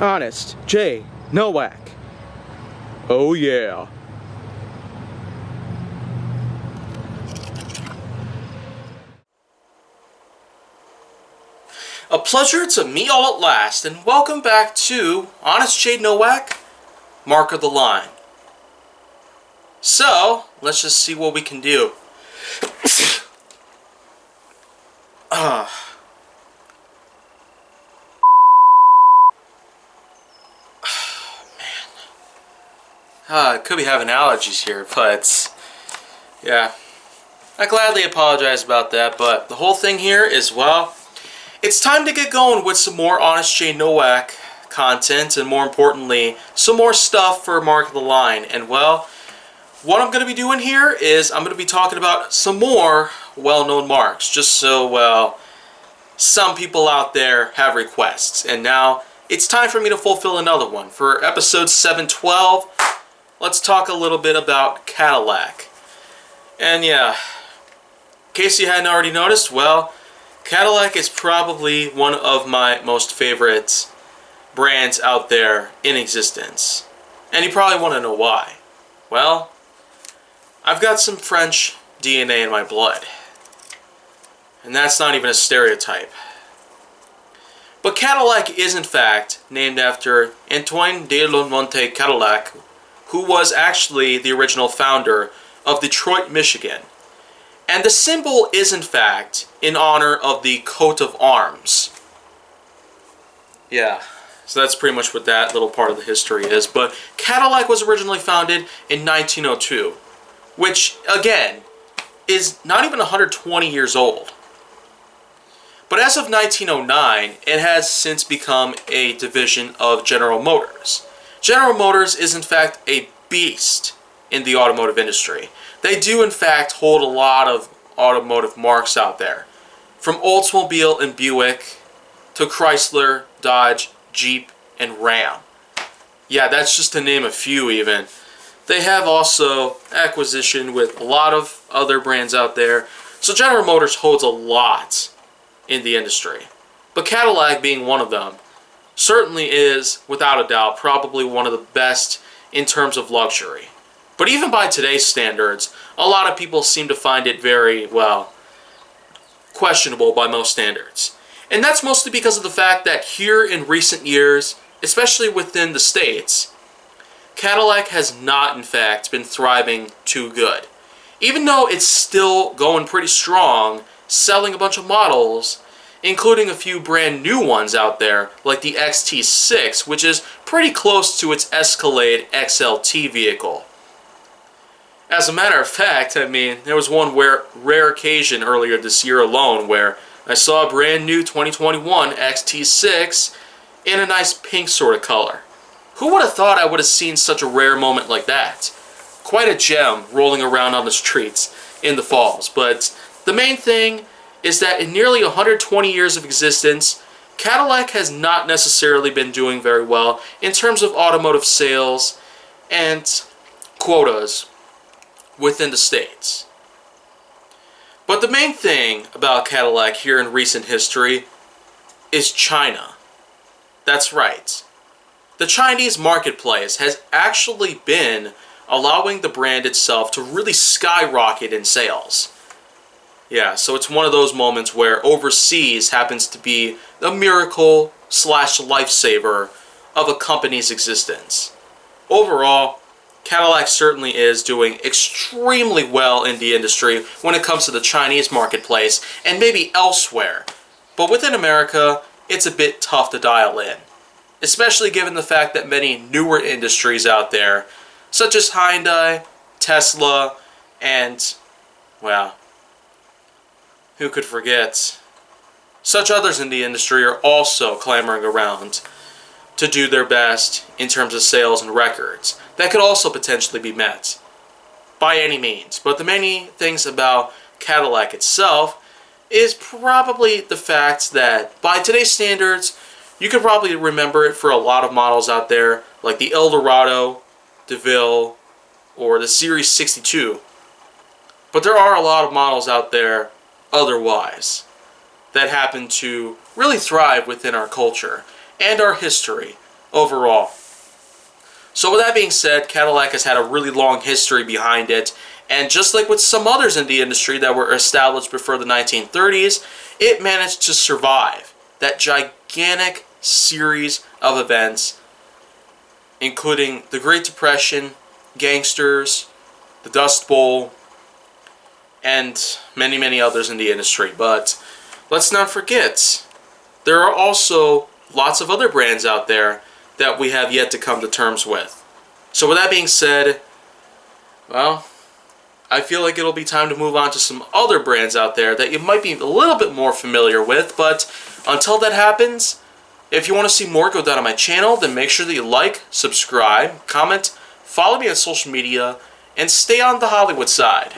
Honest J. Nowak. Oh yeah. A pleasure to meet all at last, and welcome back to Honest J. Nowak, Marque of the Line. So, let's just see what we can do. I could be having allergies here, but yeah. I gladly apologize about that, but the whole thing here is, well, it's time to get going with some more Honest J. Nowak content, and more importantly, some more stuff for Marque of the Line. And well, what I'm going to be doing here is I'm going to be talking about some more well-known marques, just so, well, some people out there have requests. And now it's time for me to fulfill another one. For episode 712, let's talk a little bit about Cadillac. And yeah, in case you hadn't already noticed, well, Cadillac is probably one of my most favorite brands out there in existence. And you probably want to know why. Well, I've got some French DNA in my blood. And that's not even a stereotype. But Cadillac is in fact named after Antoine de Monte Cadillac, who was actually the original founder of Detroit, Michigan. And the symbol is in fact in honor of the coat of arms. Yeah, so that's pretty much what that little part of the history is. But Cadillac was originally founded in 1902, which again is not even 120 years old. But as of 1909, it has since become a division of General Motors. General Motors is in fact a beast in the automotive industry. They do in fact hold a lot of automotive marques out there. From Oldsmobile and Buick to Chrysler, Dodge, Jeep, and Ram. Yeah, that's just to name a few even. They have also acquisition with a lot of other brands out there. So General Motors holds a lot in the industry. But Cadillac being one of them certainly is, without a doubt, probably one of the best in terms of luxury. But even by today's standards, a lot of people seem to find it very, well, questionable by most standards. And that's mostly because of the fact that here in recent years, especially within the States, Cadillac has not, in fact, been thriving too good. Even though it's still going pretty strong, selling a bunch of models, including a few brand new ones out there, like the XT6, which is pretty close to its Escalade XLT vehicle. As a matter of fact, I mean, there was one rare occasion earlier this year alone where I saw a brand new 2021 XT6 in a nice pink sort of color. Who would have thought I would have seen such a rare moment like that? Quite a gem rolling around on the streets in the falls. But the main thing is that in nearly 120 years of existence, Cadillac has not necessarily been doing very well in terms of automotive sales and quotas within the States. But the main thing about Cadillac here in recent history is China. That's right. The Chinese marketplace has actually been allowing the brand itself to really skyrocket in sales. Yeah, so it's one of those moments where overseas happens to be the miracle / lifesaver of a company's existence. Overall, Cadillac certainly is doing extremely well in the industry when it comes to the Chinese marketplace and maybe elsewhere. But within America, it's a bit tough to dial in. Especially given the fact that many newer industries out there, such as Hyundai, Tesla, and, well, who could forget? Such others in the industry are also clamoring around to do their best in terms of sales and records that could also potentially be met by any means. But the many things about Cadillac itself is probably the fact that by today's standards, you could probably remember it for a lot of models out there like the Eldorado, DeVille, or the Series 62. But there are a lot of models out there otherwise that happen to really thrive within our culture and our history overall. So with that being said, Cadillac has had a really long history behind it, and just like with some others in the industry that were established before the 1930s, it managed to survive that gigantic series of events, including the Great Depression, gangsters, the Dust Bowl, and many, many others in the industry. But let's not forget, there are also lots of other brands out there that we have yet to come to terms with. So with that being said, well, I feel like it'll be time to move on to some other brands out there that you might be a little bit more familiar with. But until that happens, if you want to see more go down on my channel, then make sure that you like, subscribe, comment, follow me on social media, and stay on the Hollywood side.